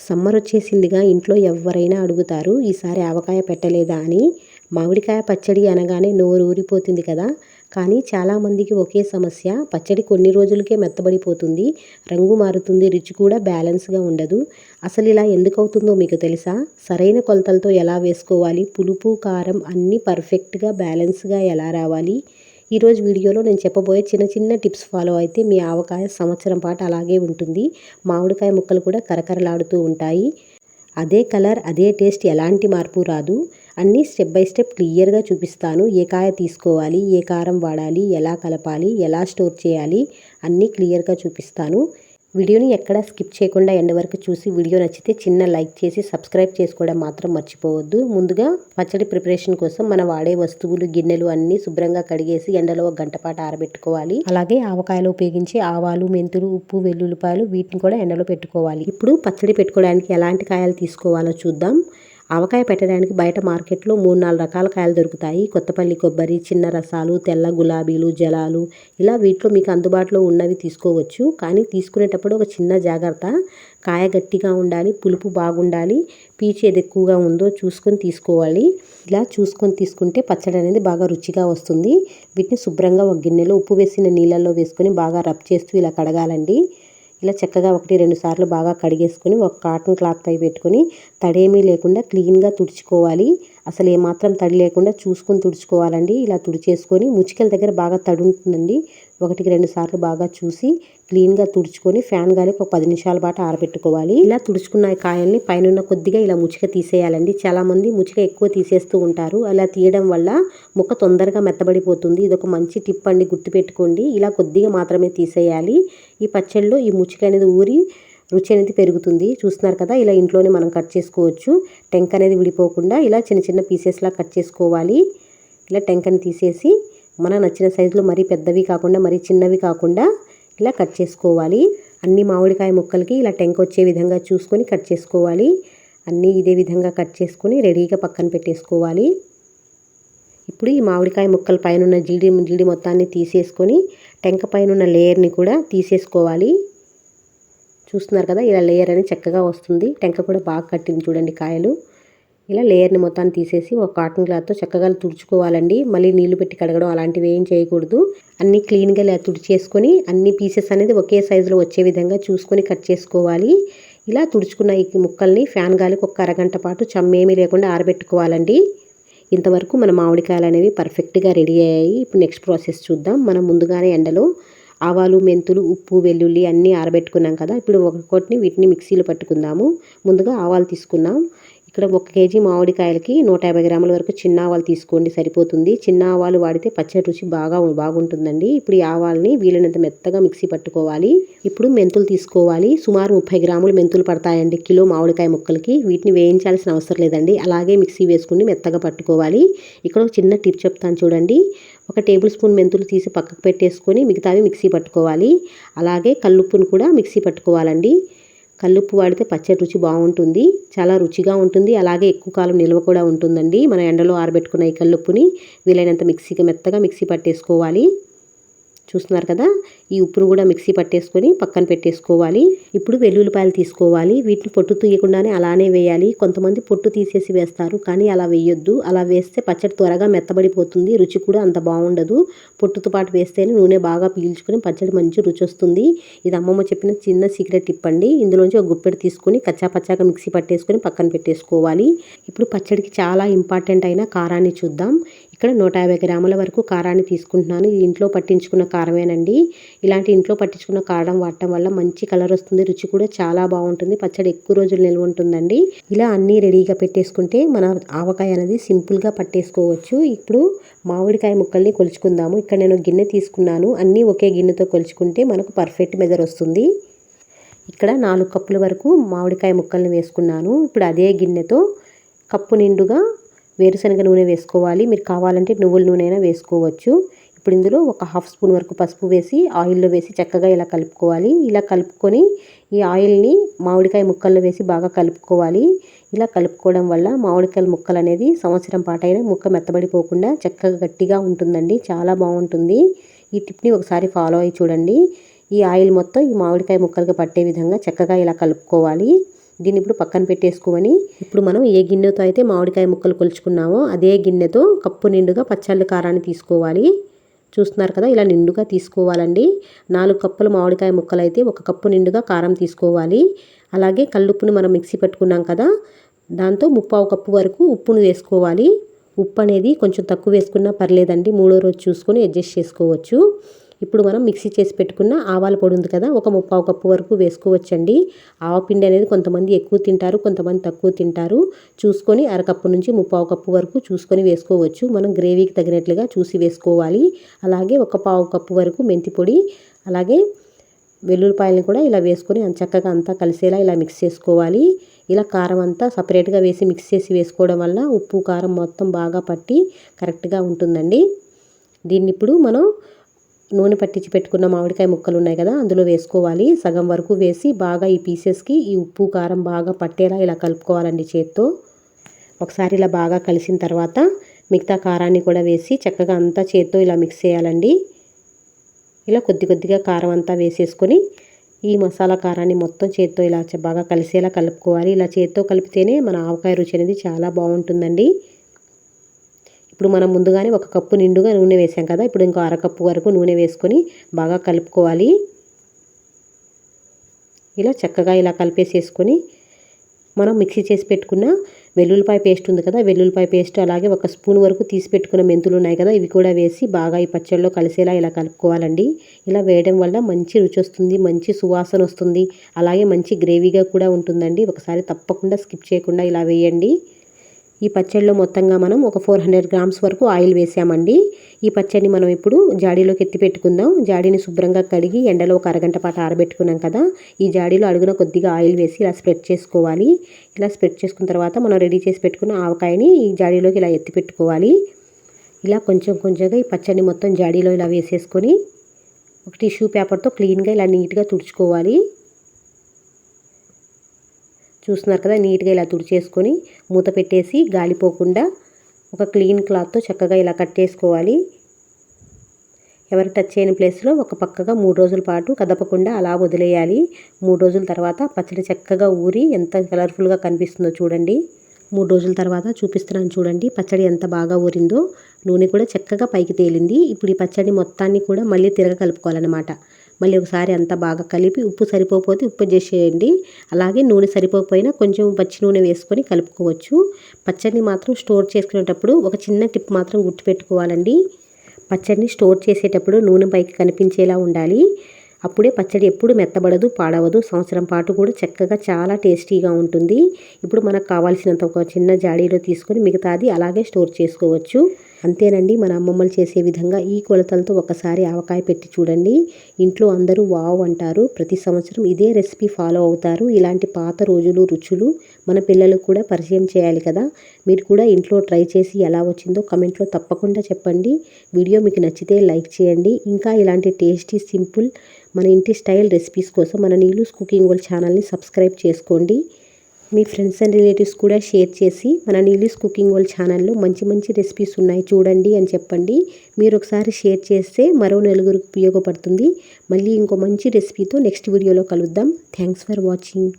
Summer వచ్చేసిందిగా ఇంట్లో ఎవరైనా అడుగుతారు ఈసారి ఆవకాయ పెట్టలేదా అని. మామిడికాయ పచ్చడి అనగానే నోరు ఊరిపోతుంది కదా. కానీ చాలామందికి ఒకే సమస్య, పచ్చడి కొన్ని రోజులకే మెత్తబడిపోతుంది, రంగు మారుతుంది, రుచి కూడా బ్యాలెన్స్గా ఉండదు. అసలు ఇలా ఎందుకు అవుతుందో మీకు తెలుసా? సరైన కొలతలతో ఎలా వేసుకోవాలి, పులుపు కారం అన్నీ పర్ఫెక్ట్గా బ్యాలెన్స్గా ఎలా రావాలి, ఈరోజు వీడియోలో నేను చెప్పబోయే చిన్న చిన్న టిప్స్ ఫాలో అయితే మీ ఆవకాయ సంవత్సరం పాటు అలాగే ఉంటుంది. మామిడికాయ ముక్కలు కూడా కరకరలాడుతూ ఉంటాయి. అదే కలర్, అదే టేస్ట్, ఎలాంటి మార్పు రాదు. అన్నీ స్టెప్ బై స్టెప్ క్లియర్గా చూపిస్తాను. ఏ కాయ తీసుకోవాలి, ఏ కారం వాడాలి, ఎలా కలపాలి, ఎలా స్టోర్ చేయాలి అన్నీ క్లియర్గా చూపిస్తాను. వీడియోని ఎక్కడా స్కిప్ చేయకుండా ఎండ్ వరకు చూసి వీడియో నచ్చితే చిన్న లైక్ చేసి సబ్స్క్రైబ్ చేసుకోవడం మాత్రం మర్చిపోవద్దు. ముందుగా పచ్చడి ప్రిపరేషన్ కోసం మనం వాడే వస్తువులు, గిన్నెలు అన్నీ శుభ్రంగా కడిగేసి ఎండలో 1 గంట పాటు ఆరబెట్టుకోవాలి. అలాగే ఆవకాయలో ఉపయోగించే ఆవాలు, మెంతులు, ఉప్పు, వెల్లుల్లిపాయలు వీటిని కూడా ఎండలో పెట్టుకోవాలి. ఇప్పుడు పచ్చడి పెట్టుకోవడానికి ఎలాంటి కాయలు తీసుకోవాలో చూద్దాం. ఆవకాయ పెట్టడానికి బయట మార్కెట్లో 3-4 రకాల కాయలు దొరుకుతాయి. కొత్తపల్లి కొబ్బరి, చిన్న రసాలు, తెల్ల గులాబీలు, జలాలు, ఇలా వీటిలో మీకు అందుబాటులో ఉన్నవి తీసుకోవచ్చు. కానీ తీసుకునేటప్పుడు ఒక చిన్న జాగ్రత్త, కాయ గట్టిగా ఉండాలి, పులుపు బాగుండాలి, పీచు ఏది ఎక్కువగా ఉందో చూసుకొని తీసుకోవాలి. ఇలా చూసుకొని తీసుకుంటే పచ్చడి అనేది బాగా రుచిగా వస్తుంది. వీటిని శుభ్రంగా ఒక గిన్నెలో ఉప్పు వేసిన నీళ్ళల్లో వేసుకొని బాగా రబ్ చేస్తూ ఇలా కడగాలండి. ఇలా చక్కగా 1-2 సార్లు బాగా కడిగేసుకొని ఒక కాటన్ క్లాత్ పై పెట్టుకొని తడేమీ లేకుండా క్లీన్గా తుడుచుకోవాలి. అసలు ఏమాత్రం తడి లేకుండా చూసుకొని తుడుచుకోవాలండి. ఇలా తుడిచేసుకొని ముచ్చికల దగ్గర బాగా తడి ఉంటుందండి. 1-2 సార్లు బాగా చూసి క్లీన్గా తుడుచుకొని ఫ్యాన్ గాలికి ఒక 10 నిమిషాల పాటు ఆరబెట్టుకోవాలి. ఇలా తుడుచుకున్న కాయల్ని పైన కొద్దిగా ఇలా ముచ్చిక తీసేయాలండి. చాలామంది ముచ్చిక ఎక్కువ తీసేస్తూ ఉంటారు. అలా తీయడం వల్ల ముక్క తొందరగా మెత్తబడిపోతుంది. ఇదొక మంచి టిప్ అండి, గుర్తుపెట్టుకోండి. ఇలా కొద్దిగా మాత్రమే తీసేయాలి. ఈ పచ్చడిలో ఈ ముచ్చిక అనేది ఊరి రుచి అనేది పెరుగుతుంది. చూస్తున్నారు కదా, ఇలా ఇంట్లోనే మనం కట్ చేసుకోవచ్చు. టెంక అనేది విడిపోకుండా ఇలా చిన్న చిన్న పీసెస్లా కట్ చేసుకోవాలి. ఇలా టెంకని తీసేసి మనకు నచ్చిన సైజులో మరీ పెద్దవి కాకుండా మరీ చిన్నవి కాకుండా ఇలా కట్ చేసుకోవాలి. అన్ని మామిడికాయ ముక్కలకి ఇలా టెంక వచ్చే విధంగా చూసుకొని కట్ చేసుకోవాలి. అన్నీ ఇదే విధంగా కట్ చేసుకొని రెడీగా పక్కన పెట్టేసుకోవాలి. ఇప్పుడు ఈ మామిడికాయ ముక్కల పైన జీడి మొత్తాన్ని తీసేసుకొని టెంక పైన లేయర్ని కూడా తీసేసుకోవాలి. చూస్తున్నారు కదా, ఇలా లేయర్ అని చక్కగా వస్తుంది. టెంక కూడా బాగా కట్టింది చూడండి కాయలు. ఇలా లేయర్ని మొత్తాన్ని తీసేసి ఒక కాటన్ క్లాత్తో చక్కగా తుడుచుకోవాలండి. మళ్ళీ నీళ్లు పెట్టి కడగడం అలాంటివి ఏం చేయకూడదు. అన్నీ క్లీన్గా ఇలా తుడిచేసుకొని అన్ని పీసెస్ అనేది ఒకే సైజులో వచ్చే విధంగా చూసుకొని కట్ చేసుకోవాలి. ఇలా తుడుచుకున్న ఈ ముక్కల్ని ఫ్యాన్ గాలికి ఒక అరగంట పాటు చెమ్మేమీ లేకుండా ఆరబెట్టుకోవాలండి. ఇంతవరకు మన మామిడికాయలు అనేవి పర్ఫెక్ట్గా రెడీ అయ్యాయి. ఇప్పుడు నెక్స్ట్ ప్రాసెస్ చూద్దాం. మనం ముందుగానే ఎండలో ఆవాలు, మెంతులు, ఉప్పు, వెల్లుల్లి అన్నీ ఆరబెట్టుకున్నాం కదా. ఇప్పుడు ఒక్కొక్కటిని వీటిని మిక్సీలో పట్టుకుందాము. ముందుగా ఆవాలు తీసుకున్నాం. ఇక్కడ 1 కేజీ మామిడికాయలకి 150 గ్రాముల వరకు చిన్న ఆవాలు తీసుకోండి, సరిపోతుంది. చిన్న ఆవాలు వాడితే పచ్చడి రుచి బాగుంటుందండి. ఇప్పుడు ఈ ఆవాల్ని వీలైనంత మెత్తగా మిక్సీ పట్టుకోవాలి. ఇప్పుడు మెంతులు తీసుకోవాలి. సుమారు 30 గ్రాములు మెంతులు పడతాయండి కిలో మామిడికాయ ముక్కలకి. వీటిని వేయించాల్సిన అవసరం లేదండి, అలాగే మిక్సీ వేసుకుని మెత్తగా పట్టుకోవాలి. ఇక్కడ ఒక చిన్న టిప్ చెప్తాను చూడండి. 1 టేబుల్ స్పూన్ మెంతులు తీసి పక్కకు పెట్టేసుకొని మిగతావి మిక్సీ పట్టుకోవాలి. అలాగే కల్లుప్పును కూడా మిక్సీ పట్టుకోవాలండి. కల్లుప్పు వాడితే పచ్చడి రుచి బాగుంటుంది, చాలా రుచిగా ఉంటుంది. అలాగే ఎక్కువ కాలం నిల్వ కూడా ఉంటుందండి. మన ఎండలో ఆరబెట్టుకున్న ఈ కల్లుప్పుని వీలైనంత మెత్తగా మిక్సీ పట్టేసుకోవాలి. చూస్తున్నారు కదా, ఈ ఉప్పును కూడా మిక్సీ పట్టేసుకొని పక్కన పెట్టేసుకోవాలి. ఇప్పుడు వెల్లుల్లిపాయలు తీసుకోవాలి. వీటిని పొట్టు తీయకుండానే అలానే వేయాలి. కొంతమంది పొట్టు తీసేసి వేస్తారు, కానీ అలా వేయొద్దు. అలా వేస్తే పచ్చడి త్వరగా మెత్తబడిపోతుంది, రుచి కూడా అంత బాగుండదు. పొట్టుతో పాటు వేస్తేనే నూనె బాగా పీల్చుకొని పచ్చడి మంచి రుచి వస్తుంది. ఇది అమ్మమ్మ చెప్పిన చిన్న సీక్రెట్ టిప్ అండి. ఇందులోంచి ఒక గుప్పెడు తీసుకొని కచ్చాపచ్చాగా మిక్సీ పట్టేసుకొని పక్కన పెట్టేసుకోవాలి. ఇప్పుడు పచ్చడికి చాలా ఇంపార్టెంట్ అయిన కారాన్ని చూద్దాం. ఇక్కడ 150 గ్రాముల వరకు కారాన్ని తీసుకుంటున్నాను. ఇది ఇంట్లో పట్టించుకున్న కారమేనండి. ఇలాంటి ఇంట్లో పట్టించుకున్న కారం వాడటం వల్ల మంచి కలర్ వస్తుంది, రుచి కూడా చాలా బాగుంటుంది. పచ్చడి ఎక్కువ రోజులు నిల్వ ఉంటుందండి. ఇలా అన్నీ రెడీగా పెట్టేసుకుంటే మన ఆవకాయ అనేది సింపుల్గా పట్టేసుకోవచ్చు. ఇప్పుడు మామిడికాయ ముక్కల్ని కొలుచుకుందాము. ఇక్కడ నేను గిన్నె తీసుకున్నాను. అన్నీ ఒకే గిన్నెతో కొలుచుకుంటే మనకు పర్ఫెక్ట్ మెజర్ వస్తుంది. ఇక్కడ 4 కప్పుల వరకు మామిడికాయ ముక్కల్ని వేసుకున్నాను. ఇప్పుడు అదే గిన్నెతో కప్పు నిండుగా వేరుశనగ నూనె వేసుకోవాలి. మీరు కావాలంటే నువ్వుల నూనె అయినా వేసుకోవచ్చు. ఇప్పుడు ఇందులో ఒక 1/2 స్పూన్ వరకు పసుపు వేసి ఆయిల్లో వేసి చక్కగా ఇలా కలుపుకోవాలి. ఇలా కలుపుకొని ఈ ఆయిల్ని మామిడికాయ ముక్కల్లో వేసి బాగా కలుపుకోవాలి. ఇలా కలుపుకోవడం వల్ల మామిడికాయ ముక్కలు అనేది సంవత్సరం పాటైనా ముక్క మెత్తబడిపోకుండా చక్కగా గట్టిగా ఉంటుందండి, చాలా బాగుంటుంది. ఈ టిప్ని ఒకసారి ఫాలో అయ్యి చూడండి. ఈ ఆయిల్ మొత్తం ఈ మామిడికాయ ముక్కలకి పట్టే విధంగా చక్కగా ఇలా కలుపుకోవాలి. దీన్ని ఇప్పుడు పక్కన పెట్టేసుకొని ఇప్పుడు మనం ఏ గిన్నెతో అయితే మామిడికాయ ముక్కలు కొలుచుకున్నామో అదే గిన్నెతో కప్పు నిండుగా పచ్చళ్ళ కారాన్ని తీసుకోవాలి. చూస్తున్నారు కదా, ఇలా నిండుగా తీసుకోవాలండి. 4 కప్పుల మామిడికాయ ముక్కలు అయితే 1 కప్పు నిండుగా కారం తీసుకోవాలి. అలాగే కల్లుప్పుని మనం మిక్సీ పెట్టుకున్నాం కదా, దాంతో 3/4 కప్పు వరకు ఉప్పును వేసుకోవాలి. ఉప్పు అనేది కొంచెం తక్కువ వేసుకున్నా పర్లేదండి, 3వ రోజు చూసుకొని అడ్జస్ట్ చేసుకోవచ్చు. ఇప్పుడు మనం మిక్సీ చేసి పెట్టుకున్న ఆవాల పొడి ఉంది కదా, ఒక 3/4 కప్పు వరకు వేసుకోవచ్చండి. ఆవపిండి అనేది కొంతమంది ఎక్కువ తింటారు, కొంతమంది తక్కువ తింటారు. చూసుకొని అరకప్పు నుంచి 3/4 కప్పు వరకు చూసుకొని వేసుకోవచ్చు. మనం గ్రేవీకి తగినట్లుగా చూసి వేసుకోవాలి. అలాగే 1/4 కప్పు వరకు మెంతి పొడి, అలాగే వెల్లుల్లిపాయలను కూడా ఇలా వేసుకొని చక్కగా అంతా కలిసేలా ఇలా మిక్స్ చేసుకోవాలి. ఇలా కారం అంతా సపరేట్గా వేసి మిక్స్ చేసి వేసుకోవడం వల్ల ఉప్పు కారం మొత్తం బాగా పట్టి కరెక్ట్గా ఉంటుందండి. దీన్ని ఇప్పుడు మనం నూనె పట్టించి పెట్టుకున్న మామిడికాయ ముక్కలు ఉన్నాయి కదా, అందులో వేసుకోవాలి. సగం వరకు వేసి బాగా ఈ పీసెస్కి ఈ ఉప్పు కారం బాగా పట్టేలా ఇలా కలుపుకోవాలండి చేత్తో. ఒకసారి ఇలా బాగా కలిసిన తర్వాత మిగతా కారాన్ని కూడా వేసి చక్కగా అంతా చేత్తో ఇలా మిక్స్ చేయాలండి. ఇలా కొద్ది కొద్దిగా కారం అంతా వేసేసుకొని ఈ మసాలా కారాన్ని మొత్తం చేత్తో ఇలా బాగా కలిసేలా కలుపుకోవాలి. ఇలా చేత్తో కలిపితేనే మన ఆవకాయ రుచి అనేది చాలా బాగుంటుందండి. ఇప్పుడు మనం ముందుగానే 1 కప్పు నిండుగా నూనె వేసాం కదా, ఇప్పుడు ఇంకో అరకప్పు వరకు నూనె వేసుకొని బాగా కలుపుకోవాలి. ఇలా చక్కగా ఇలా కలిపేసేసుకొని మనం మిక్సీ చేసి పెట్టుకున్న వెల్లుల్లిపాయ పేస్ట్ ఉంది కదా, వెల్లుల్లిపాయ పేస్ట్ అలాగే 1 స్పూన్ వరకు తీసి పెట్టుకున్న మెంతులు ఉన్నాయి కదా, ఇవి కూడా వేసి బాగా ఈ పచ్చళ్ళలో కలిసేలా ఇలా కలుపుకోవాలండి. ఇలా వేయడం వల్ల మంచి రుచి వస్తుంది, మంచి సువాసన వస్తుంది, అలాగే మంచి గ్రేవీగా కూడా ఉంటుందండి. ఒకసారి తప్పకుండా స్కిప్ చేయకుండా ఇలా వేయండి. ఈ పచ్చడిలో మొత్తంగా మనం ఒక 400 గ్రామ్స్ వరకు ఆయిల్ వేసామండి. ఈ పచ్చడిని మనం ఇప్పుడు జాడీలోకి ఎత్తి పెట్టుకుందాం. జాడీని శుభ్రంగా కడిగి ఎండలో ఒక అరగంట పాటు ఆరబెట్టుకున్నాం కదా, ఈ జాడీలో అడుగున కొద్దిగా ఆయిల్ వేసి ఇలా స్ప్రెడ్ చేసుకోవాలి. ఇలా స్ప్రెడ్ చేసుకున్న తర్వాత మనం రెడీ చేసి పెట్టుకున్న ఆవకాయని ఈ జాడీలోకి ఇలా ఎత్తి పెట్టుకోవాలి. ఇలా కొంచెం కొంచెంగా ఈ పచ్చడిని మొత్తం జాడీలో ఇలా వేసేసుకొని ఒక టిష్యూ పేపర్తో క్లీన్గా ఇలా నీట్గా తుడుచుకోవాలి. చూస్తున్నారు కదా, నీట్గా ఇలా తుడిచేసుకొని మూత పెట్టేసి గాలిపోకుండా ఒక క్లీన్ క్లాత్తో చక్కగా ఇలా కట్టేసుకోవాలి. ఎవరు టచ్ చేయని ప్లేస్లో ఒక పక్కగా 3 రోజుల పాటు కదపకుండా అలా వదిలేయాలి. 3 రోజుల తర్వాత పచ్చడి చక్కగా ఊరి ఎంత కలర్ఫుల్గా కనిపిస్తుందో చూడండి. 3 రోజుల తర్వాత చూపిస్తున్నాను చూడండి, పచ్చడి ఎంత బాగా ఊరిందో. నూనె కూడా చక్కగా పైకి తేలింది. ఇప్పుడు ఈ పచ్చడి మొత్తాన్ని కూడా మళ్ళీ కలుపుకోవాలన్నమాట. మళ్ళీ ఒకసారి అంతా బాగా కలిపి ఉప్పు సరిపోతే ఉప్పు అడ్జస్ట్ చేయండి. అలాగే నూనె సరిపోకపోయినా కొంచెం పచ్చి నూనె వేసుకొని కలుపుకోవచ్చు. పచ్చడిని మాత్రం స్టోర్ చేసుకునేటప్పుడు ఒక చిన్న టిప్ మాత్రం గుర్తుపెట్టుకోవాలండి. పచ్చడిని స్టోర్ చేసేటప్పుడు నూనె పైకి కనిపించేలా ఉండాలి. అప్పుడే పచ్చడి ఎప్పుడు మెత్తబడదు, పాడవదు. సంవత్సరం పాటు కూడా చక్కగా చాలా టేస్టీగా ఉంటుంది. ఇప్పుడు మనకు కావాల్సినంత ఒక చిన్న జాడీలో తీసుకొని మిగతాది అలాగే స్టోర్ చేసుకోవచ్చు. అంతేనండి, మన అమ్మమ్మలు చేసే విధంగా ఈ కొలతలతో ఒకసారి ఆవకాయ పెట్టి చూడండి. ఇంట్లో అందరూ వావ్ అంటారు. ప్రతి సంవత్సరం ఇదే రెసిపీ ఫాలో అవుతారు. ఇలాంటి పాత రోజులు రుచులు మన పిల్లలకు కూడా పరిచయం చేయాలి కదా. మీరు కూడా ఇంట్లో ట్రై చేసి ఎలా వచ్చిందో కమెంట్లో తప్పకుండా చెప్పండి. వీడియో మీకు నచ్చితే లైక్ చేయండి. ఇంకా ఇలాంటి టేస్టీ సింపుల్ మన ఇంటి స్టైల్ రెసిపీస్ కోసం మన నీలూస్ కుకింగ్ వరల్డ్ ఛానల్ని సబ్స్క్రైబ్ చేసుకోండి. మీ ఫ్రెండ్స్ అండ్ రిలేటివ్స్ కూడా షేర్ చేసి మన నీలూస్ కుకింగ్ వరల్డ్ ఛానల్లో మంచి మంచి రెసిపీస్ ఉన్నాయి చూడండి అని చెప్పండి. మీరు ఒకసారి షేర్ చేస్తే మరో నలుగురికి ఉపయోగపడుతుంది. మళ్ళీ ఇంకో మంచి రెసిపీతో నెక్స్ట్ వీడియోలో కలుద్దాం. Thanks for watching.